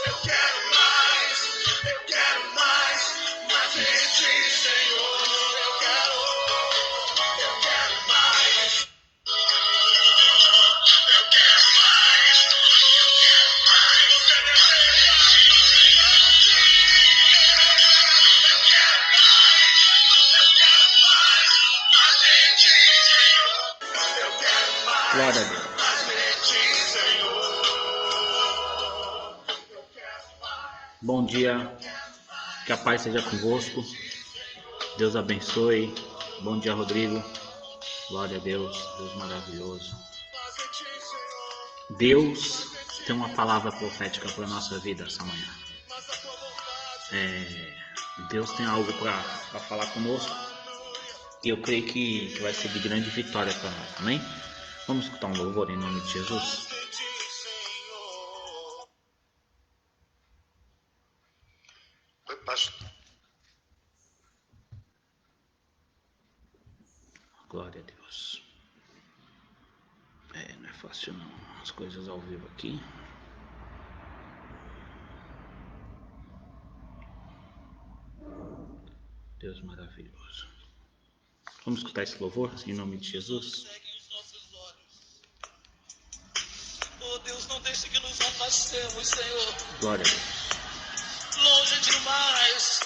Eu quero mais de ti, Senhor. Eu quero mais. Glória a Deus. Bom dia, que a paz seja convosco. Deus abençoe. Bom dia, Rodrigo. Glória a Deus, Deus maravilhoso. Deus tem uma palavra profética para a nossa vida essa manhã. Deus tem algo para falar conosco. E eu creio que vai ser de grande vitória para nós, amém? Vamos escutar um louvor em nome de Jesus. Oi, pastor. Glória a Deus. Não é fácil não, as coisas ao vivo aqui. Deus maravilhoso. Vamos escutar esse louvor em nome de Jesus. Oh Deus, não deixe que nos afastemos, Senhor. Glória a Deus. Longe demais.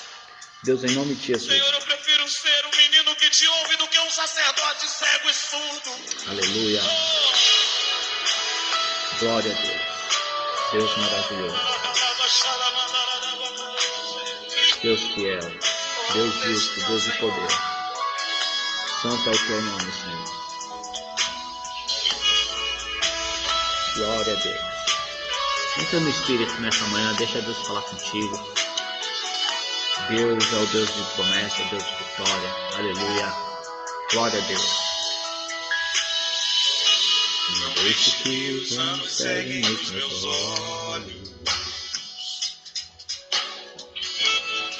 Deus, em nome de Jesus. Senhor, eu prefiro ser um menino que te ouve do que um sacerdote cego e surdo. Aleluia. Glória a Deus. Deus maravilhoso. Deus fiel. Deus justo. Deus de poder. Santo é o teu nome, Senhor. Glória a Deus. Entra no Espírito nessa manhã. Deixa Deus falar contigo. Deus é o Deus de promessa, Deus de vitória. Aleluia. Glória a Deus. Não deixe que os anos ceguem os meus olhos.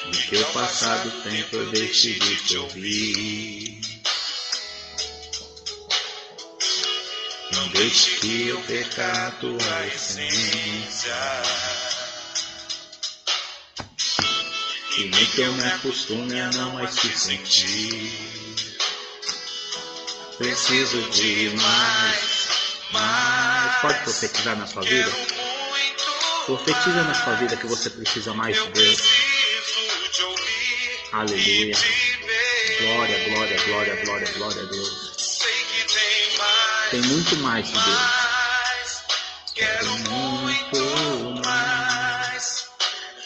No teu passado tempo eu decidi te ouvir. Não deixe que eu perca a tua essência. E nem que eu me acostume a não mais te sentir. Preciso de mais. Pode profetizar na sua vida? Profetiza na sua vida que você precisa mais de Deus. Aleluia. Glória, glória, glória, glória, glória a Deus. Tem muito mais de Deus. Quero muito mais.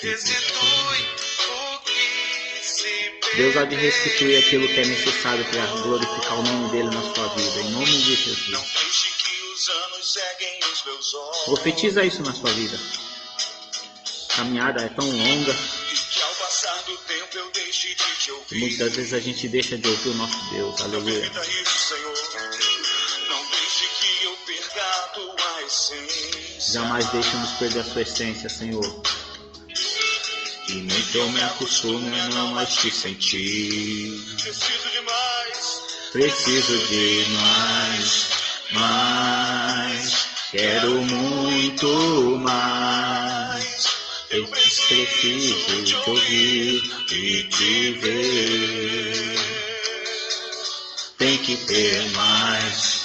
Restitui o que se perdeu. Deus há de restituir aquilo que é necessário para glorificar o nome dele na sua vida. Em nome de Jesus. Não deixe que os anos ceguem os meus olhos. Profetiza isso na sua vida. A caminhada é tão longa. E que ao passar do tempo eu deixe de te E ouvir. muitas vezes a gente deixa de ouvir o nosso Deus. Aleluia. Permita isso, Senhor. Não deixe que eu perca a tua essência. Jamais deixe-nos perder a sua essência, Senhor. E nem que eu me acostume a não mais te sentir. Preciso de mais. Preciso de mais. Quero muito mais. Eu preciso te ouvir e te ver. Tem que ter mais.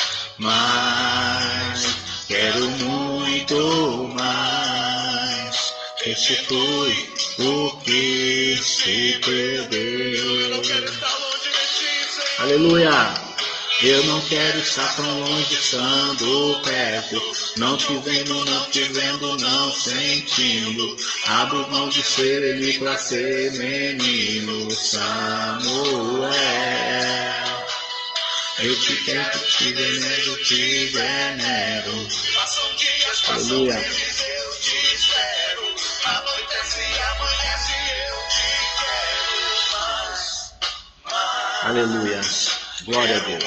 Quero muito mais. Restitui o que se perdeu. Não quero estar longe de ti, Senhor. Aleluia. Eu não quero estar tão longe, estando perto. Não te vendo, não sentindo. Abro mão de ser ele pra ser menino Samuel. Eu te quero, te venero. Passam dias, passam Aleluia. meses, eu te espero. Anoitece e amanhece, eu te quero mais. Aleluia. Glória a Deus.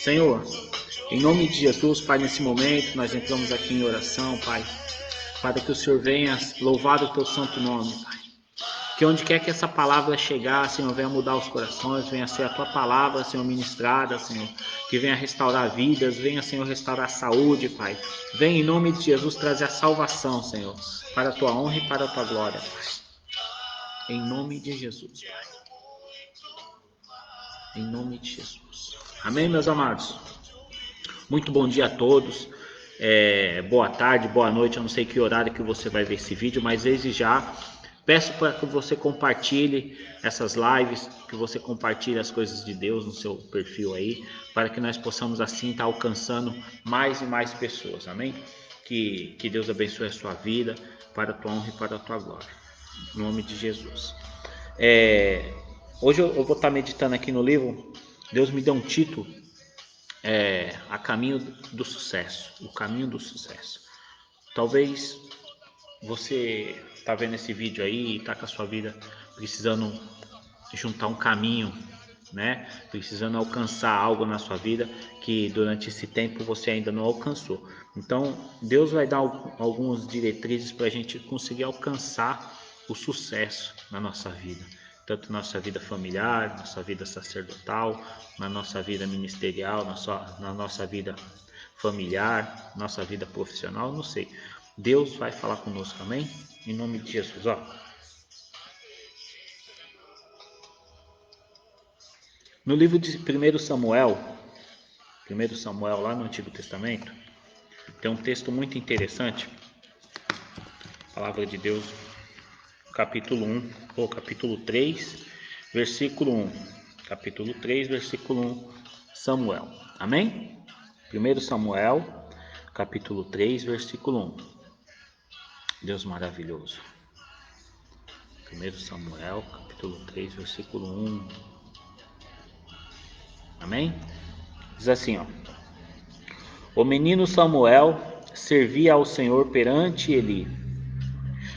Senhor, em nome de Jesus, Pai, nesse momento nós entramos aqui em oração, Pai, para que o Senhor venha louvar o teu santo nome, Pai. Que onde quer que essa palavra chegar, Senhor, venha mudar os corações, venha ser a tua palavra, Senhor, ministrada, Senhor, que venha restaurar vidas, venha, Senhor, restaurar a saúde, Pai. Venha em nome de Jesus trazer a salvação, Senhor, para a tua honra e para a tua glória, Pai. Em nome de Jesus, Pai. Em nome de Jesus. Amém, meus amados? Muito bom dia a todos. Boa tarde, boa noite. Eu não sei que horário que você vai ver esse vídeo, mas desde já peço para que você compartilhe essas lives, que você compartilhe as coisas de Deus no seu perfil aí, para que nós possamos assim estar alcançando mais e mais pessoas. Amém? Que Deus abençoe a sua vida, para a tua honra e para a tua glória. Em nome de Jesus. Hoje eu vou estar meditando aqui no livro. Deus me deu um título, A Caminho do Sucesso. O Caminho do Sucesso. Talvez você está vendo esse vídeo aí e está com a sua vida precisando juntar um caminho, né? Precisando alcançar algo na sua vida que durante esse tempo você ainda não alcançou. Então Deus vai dar algumas diretrizes para a gente conseguir alcançar o sucesso na nossa vida. Tanto na nossa vida familiar, nossa vida sacerdotal, na nossa vida ministerial, na nossa vida familiar, nossa vida profissional, não sei. Deus vai falar conosco, amém? Em nome de Jesus, ó. No livro de 1 Samuel lá no Antigo Testamento, tem um texto muito interessante. Palavra de Deus, capítulo 1, ou capítulo 3, versículo 1. Capítulo 3, versículo 1, Samuel. Amém? 1 Samuel, capítulo 3, versículo 1. Deus maravilhoso. 1 Samuel, capítulo 3, versículo 1. Amém? Diz assim, ó. O menino Samuel servia ao Senhor perante Eli.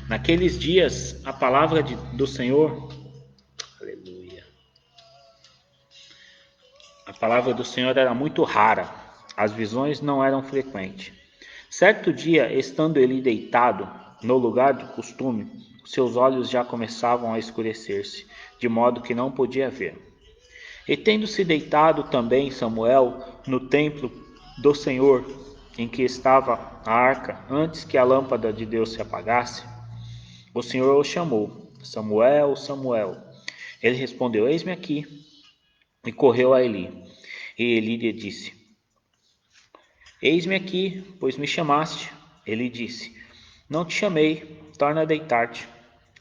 Naqueles dias, a palavra do Senhor, aleluia. A palavra do Senhor era muito rara. As visões não eram frequentes. Certo dia, estando Eli deitado no lugar do costume, seus olhos já começavam a escurecer-se, de modo que não podia ver. E tendo-se deitado também Samuel no templo do Senhor, em que estava a arca, antes que a lâmpada de Deus se apagasse, o Senhor o chamou: Samuel, Samuel. Ele respondeu: Eis-me aqui. E correu a Eli. E Eli lhe disse: Eis-me aqui, pois me chamaste. Ele disse: Não te chamei, torna a deitar-te.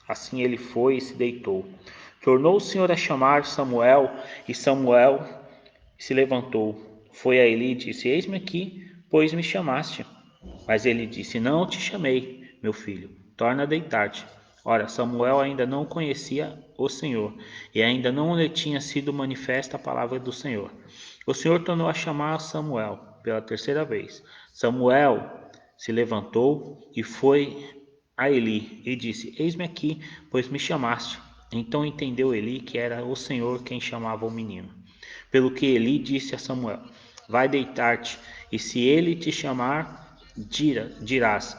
Assim ele foi e se deitou. Tornou o Senhor a chamar Samuel, e Samuel se levantou. Foi a Eli e disse: Eis-me aqui, pois me chamaste. Mas ele disse: Não te chamei, meu filho, torna a deitar-te. Ora, Samuel ainda não conhecia o Senhor, e ainda não lhe tinha sido manifesta a palavra do Senhor. O Senhor tornou a chamar Samuel pela terceira vez. Samuel se levantou e foi a Eli e disse: Eis-me aqui, pois me chamaste. Então entendeu Eli que era o Senhor quem chamava o menino. Pelo que Eli disse a Samuel: Vai deitar-te, e se ele te chamar, dirás: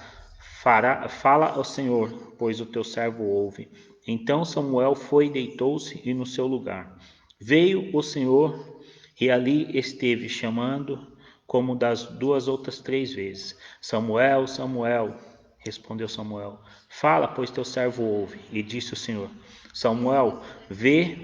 Fala ao Senhor, pois o teu servo ouve. Então Samuel foi e deitou-se e no seu lugar. Veio o Senhor e ali esteve, chamando como das 2 ou 3 vezes. Samuel, Samuel. Respondeu Samuel: Fala, pois teu servo ouve. E disse o Senhor: Samuel, vê,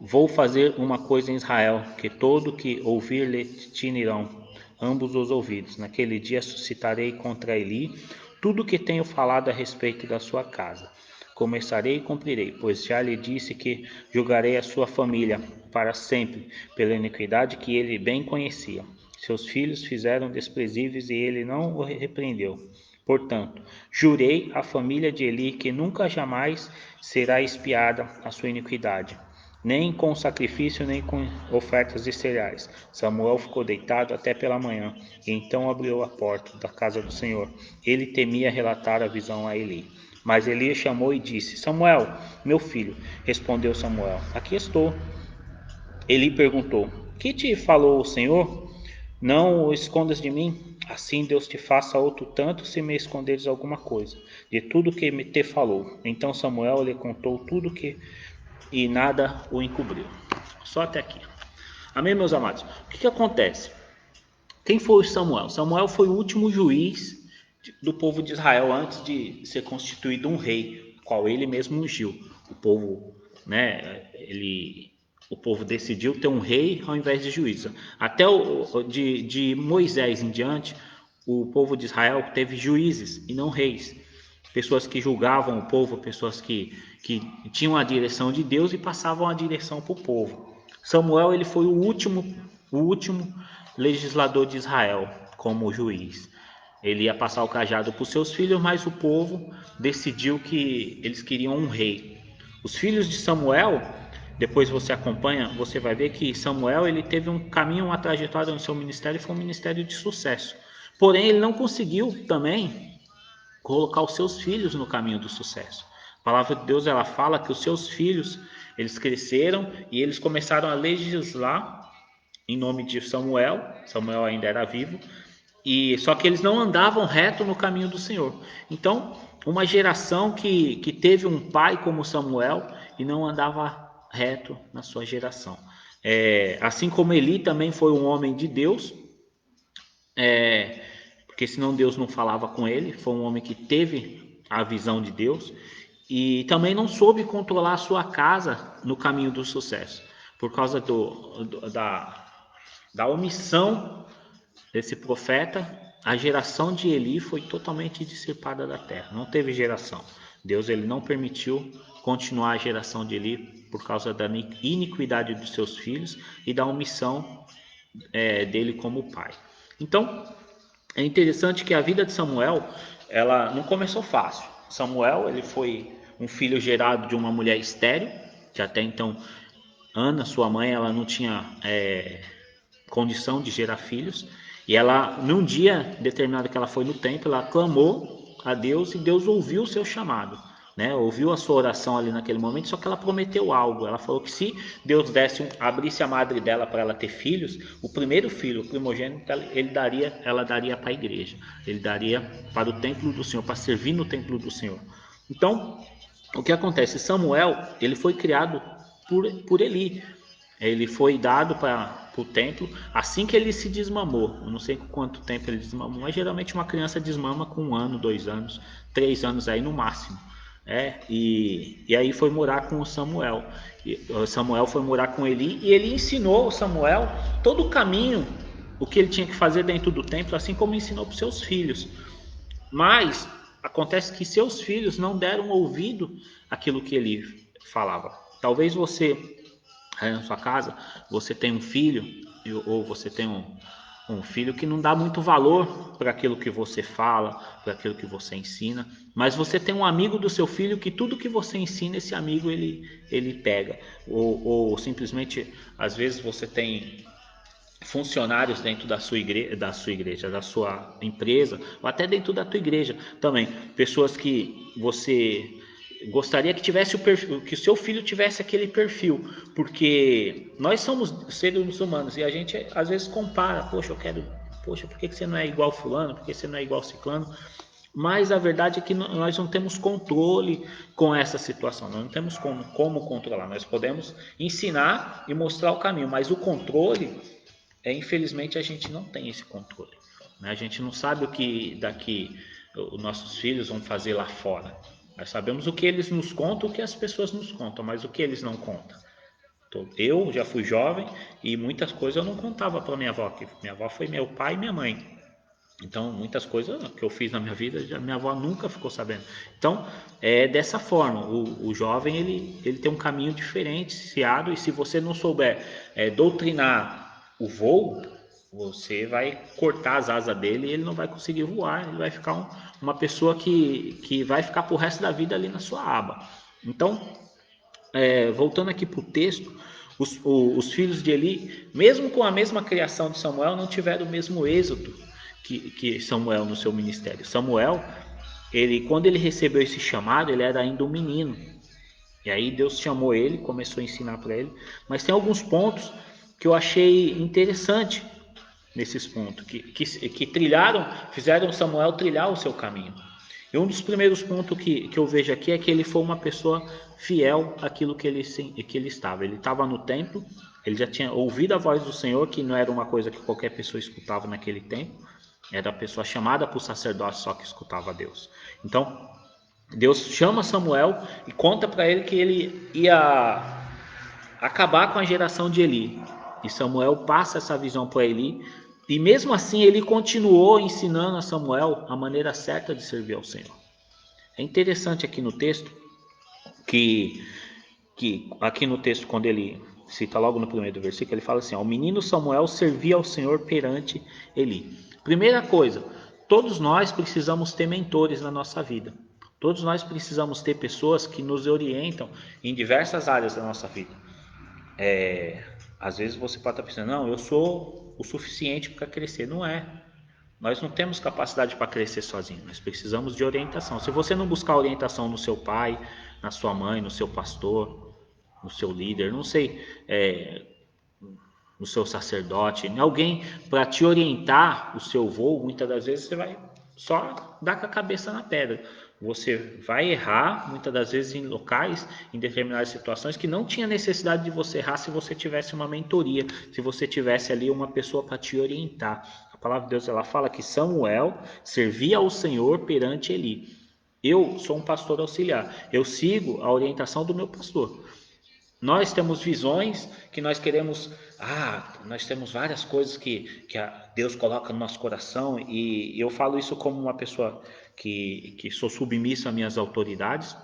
vou fazer uma coisa em Israel, que todo que ouvir lhe tinirão ambos os ouvidos. Naquele dia suscitarei contra Eli tudo o que tenho falado a respeito da sua casa. Começarei e cumprirei, pois já lhe disse que julgarei a sua família para sempre, pela iniquidade que ele bem conhecia. Seus filhos fizeram desprezíveis e ele não o repreendeu. Portanto, jurei à família de Eli que nunca jamais será expiada a sua iniquidade, nem com sacrifício, nem com ofertas de cereais. Samuel ficou deitado até pela manhã, e então abriu a porta da casa do Senhor. Ele temia relatar a visão a Eli. Mas Eli chamou e disse: Samuel, meu filho. Respondeu Samuel: Aqui estou. Eli perguntou: Que te falou o Senhor? Não o escondas de mim, assim Deus te faça outro tanto se me esconderes alguma coisa, de tudo que me te falou. Então Samuel lhe contou tudo que e nada o encobriu. Só até aqui. Amém, meus amados? O que acontece? Quem foi Samuel? Samuel foi o último juiz do povo de Israel antes de ser constituído um rei, qual ele mesmo ungiu. O povo, né, o povo decidiu ter um rei ao invés de juiz. Até de Moisés em diante, o povo de Israel teve juízes e não reis. Pessoas que julgavam o povo, pessoas que tinham a direção de Deus e passavam a direção para o povo. Samuel ele foi o último legislador de Israel como juiz. Ele ia passar o cajado para os seus filhos, mas o povo decidiu que eles queriam um rei. Os filhos de Samuel, depois você acompanha, você vai ver que Samuel ele teve um caminho, uma trajetória no seu ministério, foi um ministério de sucesso. Porém, ele não conseguiu também colocar os seus filhos no caminho do sucesso. A palavra de Deus ela fala que os seus filhos eles cresceram e eles começaram a legislar em nome de Samuel. Samuel ainda era vivo, e só que eles não andavam reto no caminho do Senhor. Então, uma geração que teve um pai como Samuel e não andava reto na sua geração. Assim como Eli também foi um homem de Deus, porque senão Deus não falava com ele, foi um homem que teve a visão de Deus e também não soube controlar a sua casa no caminho do sucesso, por causa da omissão desse profeta. A geração de Eli foi totalmente dissipada da terra, não teve geração. Deus ele não permitiu continuar a geração de Eli por causa da iniquidade dos seus filhos e da omissão dele como pai. Então, é interessante que a vida de Samuel, ela não começou fácil. Samuel, ele foi um filho gerado de uma mulher estéril, que até então Ana, sua mãe, ela não tinha condição de gerar filhos. E ela, num dia determinado que ela foi no templo, ela clamou a Deus e Deus ouviu o seu chamado, né? Ouviu a sua oração ali naquele momento, só que ela prometeu algo. Ela falou que se Deus abrisse a madre dela para ela ter filhos, o primeiro filho, o primogênito, ela daria para a igreja, ele daria para o templo do Senhor, para servir no templo do Senhor. Então, o que acontece? Samuel, ele foi criado por Eli. Ele foi dado para o templo assim que ele se desmamou. Eu não sei quanto tempo ele desmamou, mas geralmente uma criança desmama com 1 ano, 2 anos, 3 anos aí no máximo. E aí foi morar com o Samuel. Samuel foi morar com Eli e ele ensinou o Samuel todo o caminho, o que ele tinha que fazer dentro do templo, assim como ensinou para os seus filhos. Mas acontece que seus filhos não deram ouvido àquilo que ele falava. Talvez você aí na sua casa, você tem um filho, ou você tem um filho que não dá muito valor para aquilo que você fala, para aquilo que você ensina, mas você tem um amigo do seu filho que tudo que você ensina, esse amigo ele pega, ou simplesmente, às vezes você tem funcionários dentro da sua igreja, da sua empresa, ou até dentro da tua igreja também, pessoas que você gostaria que tivesse o perfil, que o seu filho tivesse aquele perfil, porque nós somos seres humanos e a gente às vezes compara, poxa, por que você não é igual fulano, por que você não é igual ciclano? Mas a verdade é que nós não temos controle com essa situação, nós não temos como controlar, nós podemos ensinar e mostrar o caminho, mas o controle, infelizmente a gente não tem esse controle, né? A gente não sabe o que daqui os nossos filhos vão fazer lá fora. Nós sabemos o que eles nos contam, o que as pessoas nos contam, mas o que eles não contam. Eu já fui jovem e muitas coisas eu não contava para minha avó, que minha avó foi meu pai e minha mãe. Então, muitas coisas que eu fiz na minha vida, minha avó nunca ficou sabendo. Então, é dessa forma, o jovem ele tem um caminho diferenciado e se você não souber doutrinar o voo, você vai cortar as asas dele e ele não vai conseguir voar, ele vai ficar uma pessoa que vai ficar pro resto da vida ali na sua aba. Então, voltando aqui para o texto, os filhos de Eli, mesmo com a mesma criação de Samuel, não tiveram o mesmo êxito que Samuel no seu ministério. Samuel, quando ele recebeu esse chamado, ele era ainda um menino. E aí Deus chamou ele, começou a ensinar para ele. Mas tem alguns pontos que eu achei interessante nesses pontos, que fizeram Samuel trilhar o seu caminho. E um dos primeiros pontos que eu vejo aqui é que ele foi uma pessoa fiel àquilo que ele estava. Ele estava no templo, ele já tinha ouvido a voz do Senhor, que não era uma coisa que qualquer pessoa escutava naquele tempo. Era a pessoa chamada para o sacerdote só que escutava Deus. Então, Deus chama Samuel e conta para ele que ele ia acabar com a geração de Eli. E Samuel passa essa visão para Eli. E mesmo assim ele continuou ensinando a Samuel a maneira certa de servir ao Senhor. É interessante aqui no texto, que aqui no texto, quando ele cita logo no primeiro versículo, ele fala assim: o menino Samuel servia ao Senhor perante Eli. Primeira coisa, todos nós precisamos ter mentores na nossa vida. Todos nós precisamos ter pessoas que nos orientam em diversas áreas da nossa vida. Às vezes você pode estar pensando, não, eu sou o suficiente para crescer. Não é. Nós não temos capacidade para crescer sozinho. Nós precisamos de orientação. Se você não buscar orientação no seu pai, na sua mãe, no seu pastor, no seu líder, não sei, no seu sacerdote, alguém para te orientar o seu voo, muitas das vezes você vai só dar com a cabeça na pedra. Você vai errar, muitas das vezes, em locais, em determinadas situações, que não tinha necessidade de você errar se você tivesse uma mentoria, se você tivesse ali uma pessoa para te orientar. A palavra de Deus, ela fala que Samuel servia ao Senhor perante Eli. Eu sou um pastor auxiliar, eu sigo a orientação do meu pastor. Nós temos visões que nós queremos, nós temos várias coisas que Deus coloca no nosso coração, e eu falo isso como uma pessoa que sou submisso às minhas autoridades,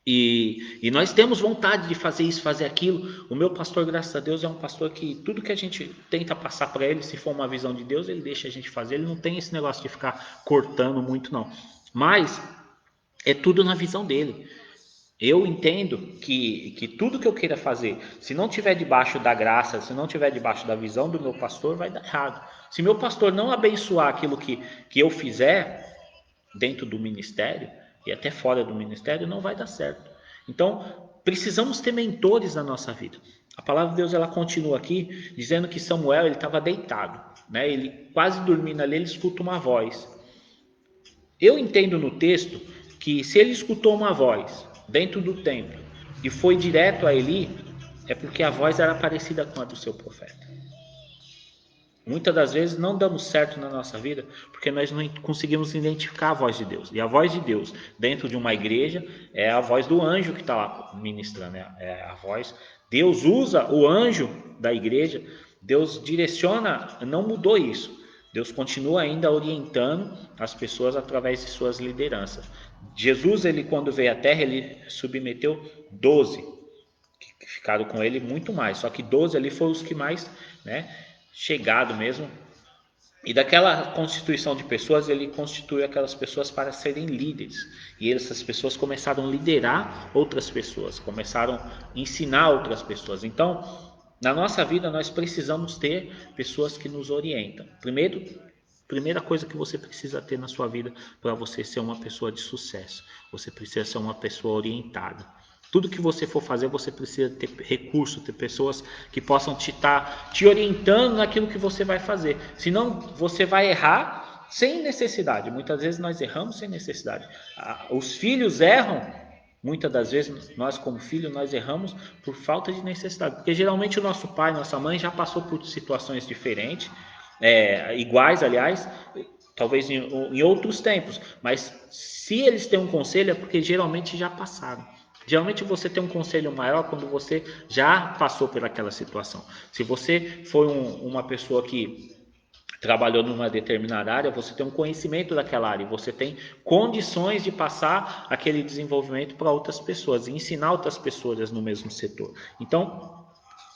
e nós temos vontade de fazer isso, fazer aquilo. O meu pastor, graças a Deus, é um pastor que tudo que a gente tenta passar para ele, se for uma visão de Deus, ele deixa a gente fazer, ele não tem esse negócio de ficar cortando muito não, mas é tudo na visão dele. Eu entendo que tudo que eu queira fazer, se não estiver debaixo da graça, se não estiver debaixo da visão do meu pastor, vai dar errado. Se meu pastor não abençoar aquilo que eu fizer dentro do ministério e até fora do ministério, não vai dar certo. Então, precisamos ter mentores na nossa vida. A palavra de Deus, ela continua aqui dizendo que Samuel, ele estava deitado, né? Ele quase dormindo ali, ele escuta uma voz. Eu entendo no texto que se ele escutou uma voz dentro do templo e foi direto a Eli, é porque a voz era parecida com a do seu profeta. Muitas das vezes não damos certo na nossa vida porque nós não conseguimos identificar a voz de Deus. E a voz de Deus dentro de uma igreja é a voz do anjo que está lá ministrando. É a voz. Deus usa o anjo da igreja. Deus direciona, não mudou isso. Deus continua ainda orientando as pessoas através de suas lideranças. Jesus, ele quando veio à terra, ele submeteu 12, que ficaram com ele muito mais. Só que 12 ali foram os que mais, chegado mesmo. E daquela constituição de pessoas, ele constituiu aquelas pessoas para serem líderes. E essas pessoas começaram a liderar outras pessoas, começaram a ensinar outras pessoas. Então, na nossa vida, nós precisamos ter pessoas que nos orientam. Primeira coisa que você precisa ter na sua vida para você ser uma pessoa de sucesso. Você precisa ser uma pessoa orientada. Tudo que você for fazer, você precisa ter recurso, ter pessoas que possam te orientando naquilo que você vai fazer. Senão, você vai errar sem necessidade. Muitas vezes nós erramos sem necessidade. Os filhos erram. Muitas das vezes, nós como filhos, nós erramos por falta de necessidade. Porque geralmente o nosso pai, nossa mãe já passou por situações diferentes, iguais, aliás, talvez em outros tempos. Mas se eles têm um conselho, é porque geralmente já passaram. Geralmente você tem um conselho maior quando você já passou por aquela situação. Se você foi uma pessoa que trabalhou numa determinada área, você tem um conhecimento daquela área, você tem condições de passar aquele desenvolvimento para outras pessoas, e ensinar outras pessoas no mesmo setor. Então,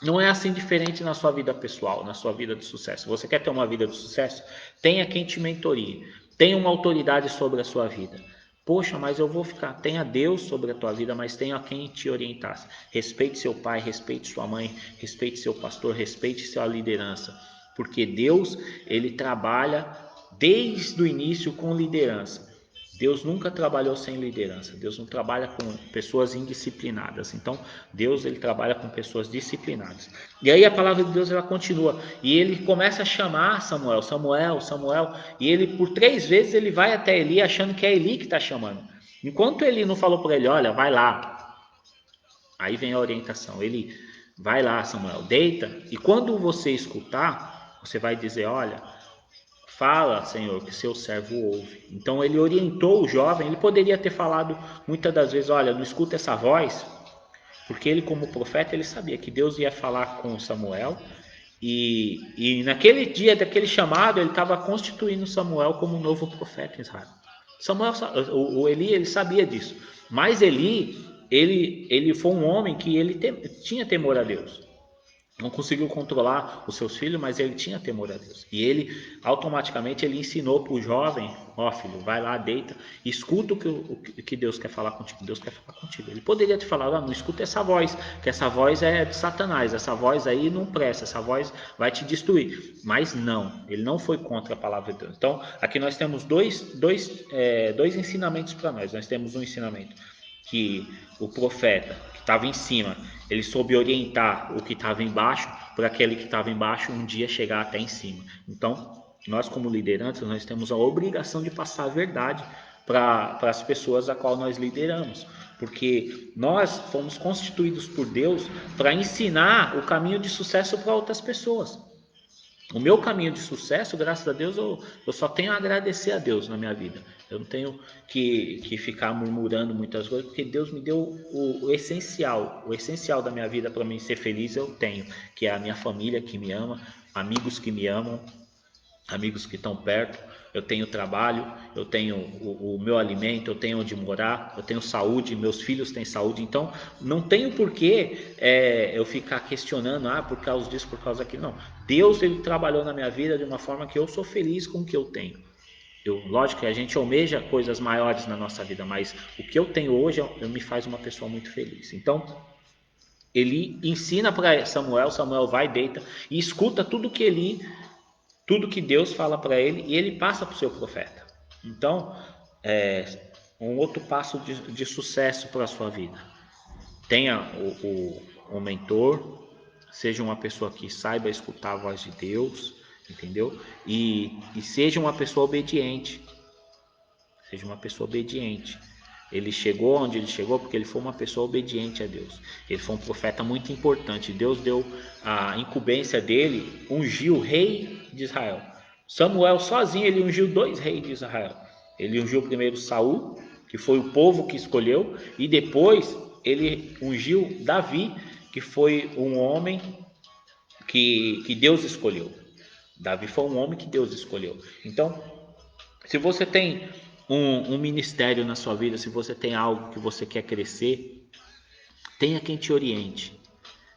não é assim diferente na sua vida pessoal, na sua vida de sucesso. Você quer ter uma vida de sucesso? Tenha quem te mentorie, tenha uma autoridade sobre a sua vida. Poxa, mas eu vou ficar. Tenha Deus sobre a tua vida, mas tenha quem te orientasse. Respeite seu pai, respeite sua mãe, respeite seu pastor, respeite sua liderança. Porque Deus, ele trabalha desde o início com liderança. Deus nunca trabalhou sem liderança. Deus não trabalha com pessoas indisciplinadas. Então, Deus ele trabalha com pessoas disciplinadas. E aí a palavra de Deus ela continua. E ele começa a chamar Samuel, Samuel, Samuel. E ele por 3 vezes ele vai até Eli achando que é Eli que está chamando. Enquanto Eli não falou para ele, olha, vai lá. Aí vem a orientação. Ele vai lá, Samuel, deita. E quando você escutar, você vai dizer, olha, fala, Senhor, que seu servo ouve. Então ele orientou o jovem. Ele poderia ter falado muitas das vezes, olha, não escuta essa voz, porque ele como profeta, ele sabia que Deus ia falar com Samuel. E naquele dia daquele chamado, ele estava constituindo Samuel como um novo profeta em Israel. Samuel, o Eli, ele sabia disso. Mas Eli, ele foi um homem que ele tinha temor a Deus. Não conseguiu controlar os seus filhos, mas ele tinha temor a Deus. E ele, automaticamente, ele ensinou para o jovem, ó filho, vai lá, deita, escuta o que Deus quer falar contigo. Deus quer falar contigo. Ele poderia te falar, não escuta essa voz, que essa voz é de Satanás, essa voz aí não presta, essa voz vai te destruir. Mas não, ele não foi contra a palavra de Deus. Então, aqui nós temos dois ensinamentos para nós. Nós temos um ensinamento que o profeta que estava em cima, ele soube orientar o que estava embaixo para aquele que estava embaixo um dia chegar até em cima. Então, nós como liderantes, nós temos a obrigação de passar a verdade para as pessoas a qual nós lideramos, porque nós fomos constituídos por Deus para ensinar o caminho de sucesso para outras pessoas. O meu caminho de sucesso, graças a Deus, eu só tenho a agradecer a Deus na minha vida. Eu não tenho que ficar murmurando muitas coisas, porque Deus me deu o essencial da minha vida para mim ser feliz eu tenho, que é a minha família que me ama, amigos que me amam, amigos que estão perto, eu tenho trabalho, eu tenho o meu alimento, eu tenho onde morar, eu tenho saúde, meus filhos têm saúde, então não tenho porquê eu ficar questionando, por causa disso, por causa daquilo, não. Deus ele trabalhou na minha vida de uma forma que eu sou feliz com o que eu tenho. Lógico que a gente almeja coisas maiores na nossa vida, mas o que eu tenho hoje me faz uma pessoa muito feliz. Então, ele ensina para Samuel, Samuel vai, deita e escuta tudo que Deus fala para ele e ele passa para o seu profeta. Então, um outro passo de sucesso para a sua vida. Tenha o mentor, seja uma pessoa que saiba escutar a voz de Deus, entendeu? E seja uma pessoa obediente. Seja uma pessoa obediente. Ele chegou onde ele chegou porque ele foi uma pessoa obediente a Deus. Ele foi um profeta muito importante. Deus deu a incumbência dele, ungiu o rei de Israel. Samuel sozinho ele ungiu 2 reis de Israel. Ele ungiu primeiro Saul, que foi o povo que escolheu, e depois ele ungiu Davi, que foi um homem que Deus escolheu. Davi foi um homem que Deus escolheu. Então, se você tem um ministério na sua vida, se você tem algo que você quer crescer, tenha quem te oriente.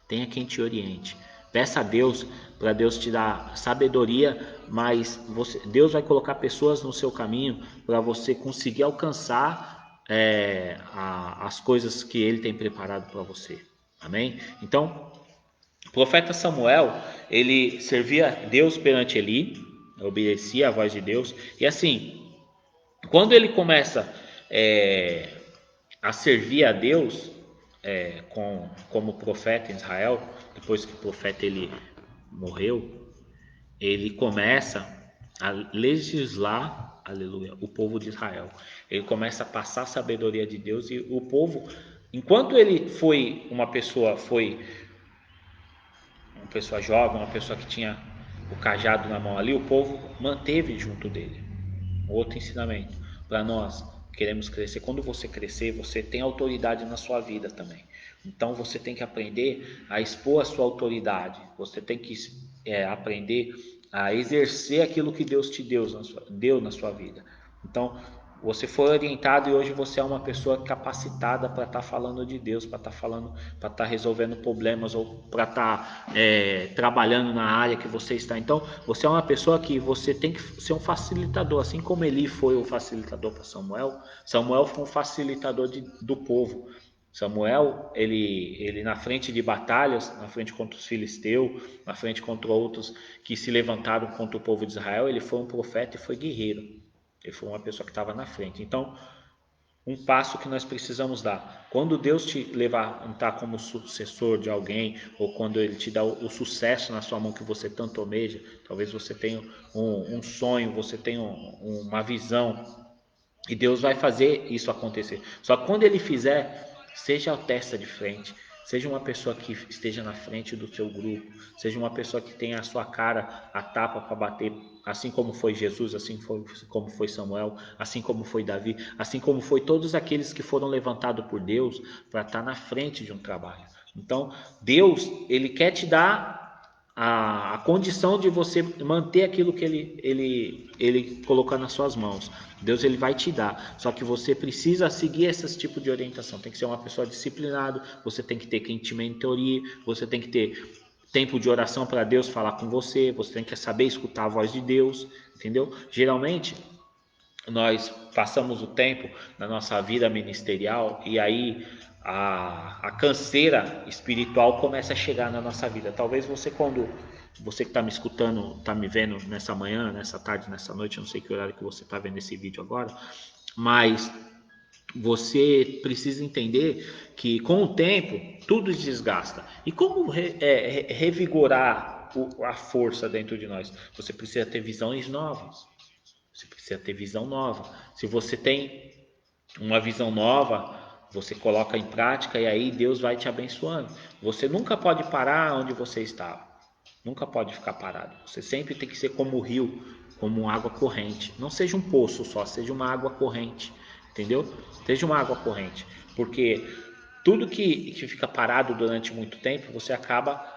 Tenha quem te oriente. Peça a Deus para Deus te dar sabedoria, mas Deus vai colocar pessoas no seu caminho para você conseguir alcançar as coisas que Ele tem preparado para você. Amém? Então, o profeta Samuel, ele servia Deus perante Eli, obedecia a voz de Deus, e assim, quando ele começa a servir a Deus como profeta em Israel, depois que o profeta ele morreu, ele começa a legislar, aleluia, o povo de Israel. Ele começa a passar a sabedoria de Deus e o povo, enquanto ele foi uma pessoa jovem, uma pessoa que tinha o cajado na mão ali, o povo manteve junto dele. Outro ensinamento para nós queremos crescer. Quando você crescer, você tem autoridade na sua vida também. Então você tem que aprender a expor a sua autoridade. Você tem que aprender a exercer aquilo que Deus te deu na sua vida. Então você foi orientado e hoje você é uma pessoa capacitada para estar falando de Deus, para estar resolvendo problemas ou para estar trabalhando na área que você está. Então você é uma pessoa que você tem que ser um facilitador, assim como Eli foi o facilitador para Samuel. Samuel foi um facilitador do povo. Samuel, ele na frente de batalhas, na frente contra os filisteus, na frente contra outros que se levantaram contra o povo de Israel, ele foi um profeta e foi guerreiro. Ele foi uma pessoa que estava na frente. Então, um passo que nós precisamos dar. Quando Deus te levantar como sucessor de alguém, ou quando Ele te dá o sucesso na sua mão que você tanto almeja, talvez você tenha um sonho, você tenha uma visão, e Deus vai fazer isso acontecer. Só que quando Ele fizer, seja a testa de frente, seja uma pessoa que esteja na frente do seu grupo, seja uma pessoa que tenha a sua cara a tapa para bater, assim como foi Jesus, como foi Samuel, assim como foi Davi, assim como foi todos aqueles que foram levantados por Deus para estar na frente de um trabalho. Então, Deus, Ele quer te dar a condição de você manter aquilo que ele colocou nas suas mãos. Deus ele vai te dar, só que você precisa seguir esse tipo de orientação. Tem que ser uma pessoa disciplinada, você tem que ter quem te mentorie, você tem que ter tempo de oração para Deus falar com você, você tem que saber escutar a voz de Deus, entendeu? Geralmente nós passamos o tempo na nossa vida ministerial e aí a canseira espiritual começa a chegar na nossa vida. Talvez quando você que está me escutando, está me vendo nessa manhã, nessa tarde, nessa noite, eu não sei que horário que você está vendo esse vídeo agora, mas você precisa entender que com o tempo tudo desgasta. E como revigorar a força dentro de nós? Você precisa ter visões novas. Você precisa ter visão nova. Se você tem uma visão nova, você coloca em prática e aí Deus vai te abençoando. Você nunca pode parar onde você estava. Nunca pode ficar parado. Você sempre tem que ser como o rio, como uma água corrente. Não seja um poço só, seja uma água corrente. Entendeu? Seja uma água corrente. Porque tudo que fica parado durante muito tempo, você acaba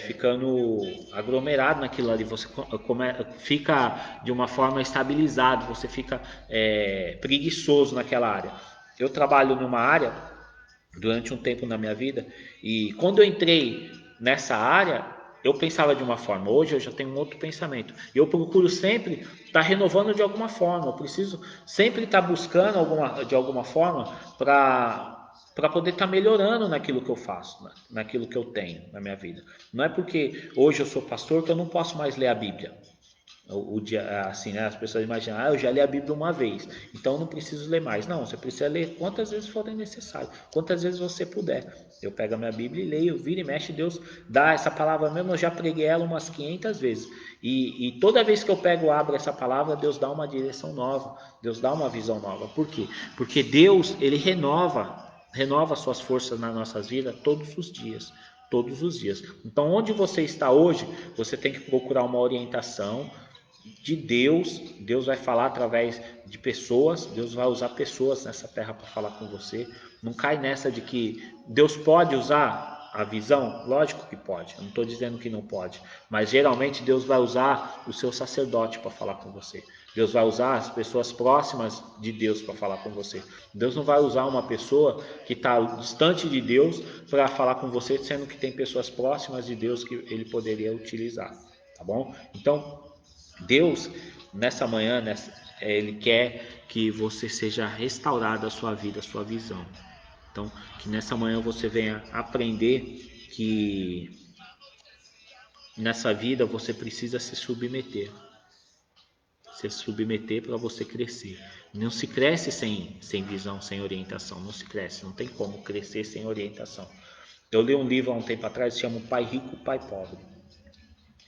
ficando aglomerado naquilo ali, você fica de uma forma estabilizado, você fica preguiçoso naquela área. Eu trabalho numa área durante um tempo na minha vida e quando eu entrei nessa área eu pensava de uma forma, hoje eu já tenho um outro pensamento e eu procuro sempre estar renovando de alguma forma, eu preciso sempre estar buscando de alguma forma para poder estar melhorando naquilo que eu faço, naquilo que eu tenho na minha vida. Não é porque hoje eu sou pastor que eu não posso mais ler a Bíblia. O dia, assim, né? As pessoas imaginam, eu já li a Bíblia uma vez, então não preciso ler mais. Não, você precisa ler quantas vezes forem necessário, quantas vezes você puder. Eu pego a minha Bíblia e leio, vira e mexe, Deus dá essa palavra mesmo, eu já preguei ela umas 500 vezes. E toda vez que eu pego, abro essa palavra, Deus dá uma direção nova, Deus dá uma visão nova. Por quê? Porque Deus, ele renova suas forças nas nossas vidas todos os dias. Todos os dias. Então, onde você está hoje, você tem que procurar uma orientação de Deus. Deus vai falar através de pessoas, Deus vai usar pessoas nessa terra para falar com você. Não cai nessa de que Deus pode usar a visão? Lógico que pode, eu não estou dizendo que não pode, mas geralmente Deus vai usar o seu sacerdote para falar com você. Deus vai usar as pessoas próximas de Deus para falar com você. Deus não vai usar uma pessoa que está distante de Deus para falar com você, sendo que tem pessoas próximas de Deus que ele poderia utilizar, tá bom? Então, Deus, nessa manhã, Ele quer que você seja restaurado a sua vida, a sua visão. Então, que nessa manhã você venha aprender que nessa vida você precisa se submeter. Se submeter para você crescer. Não se cresce sem visão, sem orientação. Não se cresce, não tem como crescer sem orientação. Eu li um livro há um tempo atrás, se chama Pai Rico, Pai Pobre.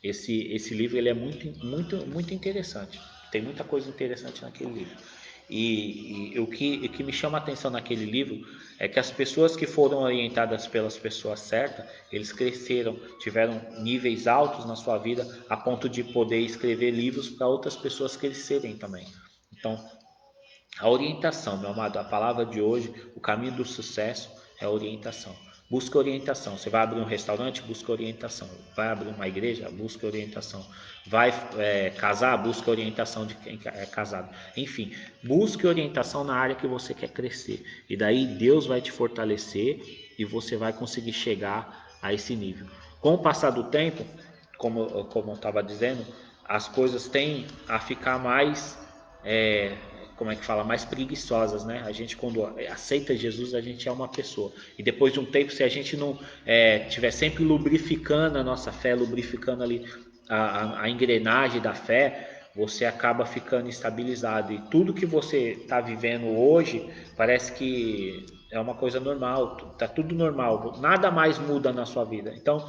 Esse livro ele é muito interessante. Tem muita coisa interessante naquele livro. E o que me chama a atenção naquele livro é que as pessoas que foram orientadas pelas pessoas certas, eles cresceram, tiveram níveis altos na sua vida a ponto de poder escrever livros para outras pessoas crescerem também. Então, a orientação, meu amado, a palavra de hoje, o caminho do sucesso é a orientação. Busca orientação. Você vai abrir um restaurante, busca orientação. Vai abrir uma igreja, busca orientação. Vai casar, busca orientação de quem é casado. Enfim, busque orientação na área que você quer crescer. E daí Deus vai te fortalecer e você vai conseguir chegar a esse nível. Com o passar do tempo, como eu estava dizendo, as coisas têm a ficar mais mais preguiçosas, né? A gente quando aceita Jesus, a gente é uma pessoa. E depois de um tempo, se a gente não tiver sempre lubrificando a nossa fé, lubrificando ali a engrenagem da fé, você acaba ficando estabilizado. E tudo que você está vivendo hoje parece que é uma coisa normal, está tudo normal, nada mais muda na sua vida. Então,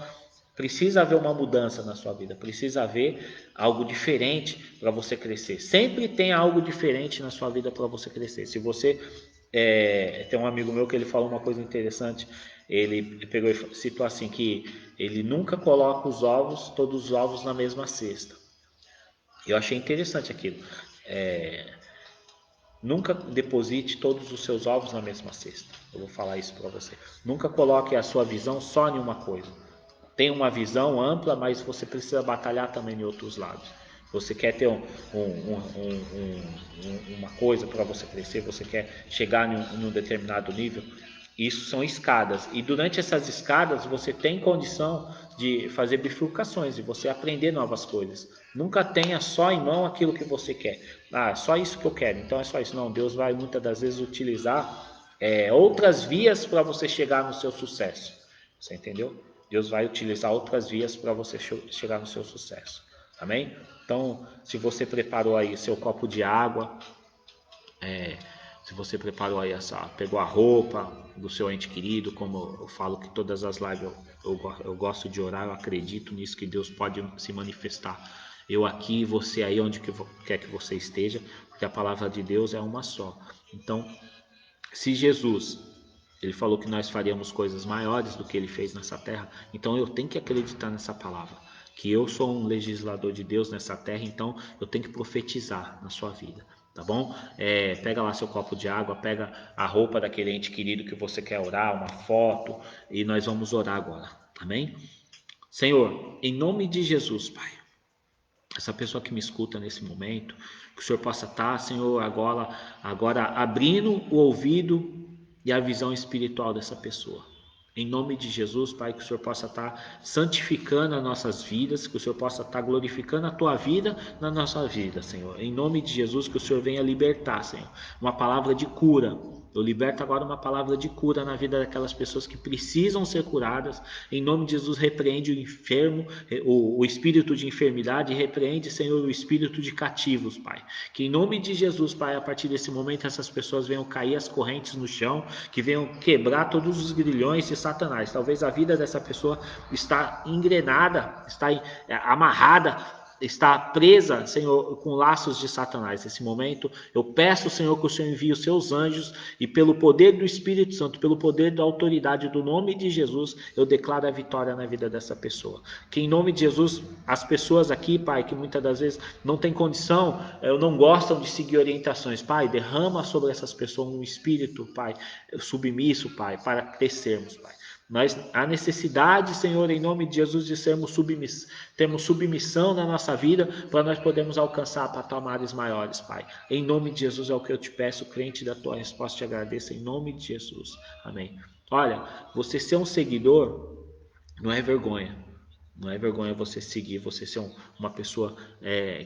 precisa haver uma mudança na sua vida, precisa haver algo diferente para você crescer. Sempre tem algo diferente na sua vida para você crescer. Se você tem um amigo meu que ele falou uma coisa interessante. Ele pegou e citou assim que ele nunca coloca todos os ovos na mesma cesta. Eu achei interessante aquilo. Nunca deposite todos os seus ovos na mesma cesta. Eu vou falar isso para você. Nunca coloque a sua visão só em uma coisa. Tem uma visão ampla, mas você precisa batalhar também em outros lados. Você quer ter uma coisa para você crescer, você quer chegar em um determinado nível. Isso são escadas. E durante essas escadas você tem condição de fazer bifurcações, de você aprender novas coisas. Nunca tenha só em mão aquilo que você quer. Só isso que eu quero, então é só isso. Não, Deus vai muitas das vezes utilizar outras vias para você chegar no seu sucesso. Você entendeu? Deus vai utilizar outras vias para você chegar no seu sucesso. Amém? Então, se você preparou aí seu copo de água, se você preparou aí pegou a roupa do seu ente querido, como eu falo que todas as lives eu gosto de orar, eu acredito nisso, que Deus pode se manifestar. Eu aqui, você aí, onde quer que você esteja, porque a palavra de Deus é uma só. Então, se Jesus, ele falou que nós faríamos coisas maiores do que ele fez nessa terra, então eu tenho que acreditar nessa palavra, que eu sou um legislador de Deus nessa terra, então eu tenho que profetizar na sua vida, tá bom? Pega lá seu copo de água, pega a roupa daquele ente querido que você quer orar, uma foto, e nós vamos orar agora, amém? Senhor, em nome de Jesus, Pai, essa pessoa que me escuta nesse momento, que o Senhor possa estar, Senhor, agora abrindo o ouvido e a visão espiritual dessa pessoa. Em nome de Jesus, Pai, que o Senhor possa estar santificando as nossas vidas, que o Senhor possa estar glorificando a Tua vida na nossa vida, Senhor. Em nome de Jesus, que o Senhor venha libertar, Senhor, uma palavra de cura. Eu liberto agora uma palavra de cura na vida daquelas pessoas que precisam ser curadas. Em nome de Jesus, repreende o enfermo, o espírito de enfermidade, repreende, Senhor, o espírito de cativos, Pai. Que em nome de Jesus, Pai, a partir desse momento essas pessoas venham cair as correntes no chão, que venham quebrar todos os grilhões de Satanás. Talvez a vida dessa pessoa está engrenada, está amarrada, está presa, Senhor, com laços de Satanás. Nesse momento, eu peço, Senhor, que o Senhor envie os seus anjos e pelo poder do Espírito Santo, pelo poder da autoridade do nome de Jesus, eu declaro a vitória na vida dessa pessoa. Que em nome de Jesus, as pessoas aqui, Pai, que muitas das vezes não têm condição, não gostam de seguir orientações, Pai, derrama sobre essas pessoas um espírito, Pai, submisso, Pai, para crescermos, Pai. Há necessidade, Senhor, em nome de Jesus, de termos submissão na nossa vida para nós podermos alcançar patamares maiores, Pai. Em nome de Jesus é o que eu te peço, crente da tua resposta, te agradeço, em nome de Jesus. Amém. Olha, você ser um seguidor não é vergonha. Não é vergonha você seguir, você ser uma pessoa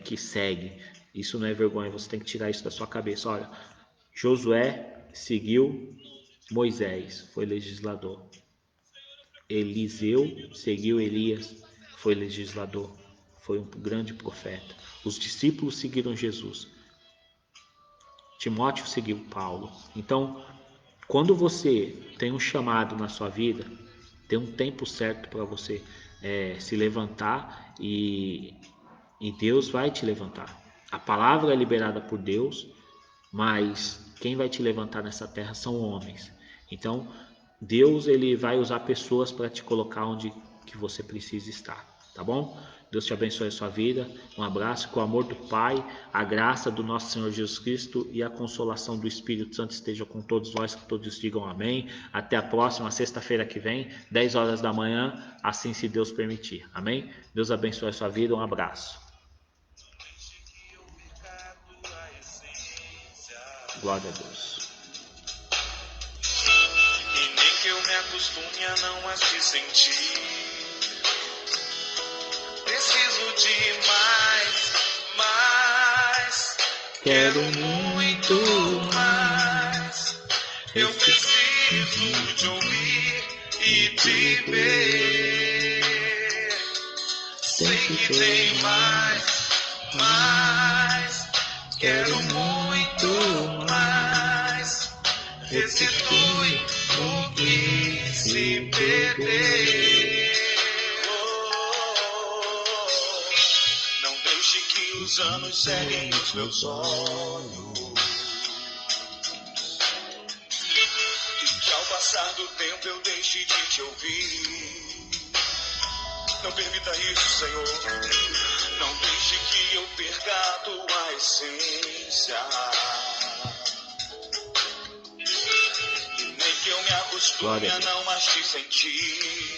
que segue. Isso não é vergonha, você tem que tirar isso da sua cabeça. Olha, Josué seguiu Moisés, foi legislador. Eliseu seguiu Elias, foi legislador, foi um grande profeta. Os discípulos seguiram Jesus. Timóteo seguiu Paulo. Então, quando você tem um chamado na sua vida, tem um tempo certo para você se levantar e Deus vai te levantar. A palavra é liberada por Deus, mas quem vai te levantar nessa terra são homens. Então, Deus ele vai usar pessoas para te colocar onde que você precisa estar, tá bom? Deus te abençoe a sua vida. Um abraço, com o amor do Pai, a graça do nosso Senhor Jesus Cristo e a consolação do Espírito Santo esteja com todos vós, que todos digam amém. Até a próxima sexta-feira que vem, 10 horas da manhã, assim se Deus permitir. Amém? Deus abençoe a sua vida. Um abraço. Glória a Deus. Acostume a não as te sentir. Preciso de mais. Quero muito mais. Eu preciso de ouvir e te ver. Sei que tem mais mais, quero muito mais. Restitui o que se perdeu. Não deixe que os anos ceguem os meus olhos. E que ao passar do tempo eu deixe de te ouvir. Não permita isso, Senhor. Não deixe que eu perca a tua essência. Nem que eu me acostume a não mais te sentir.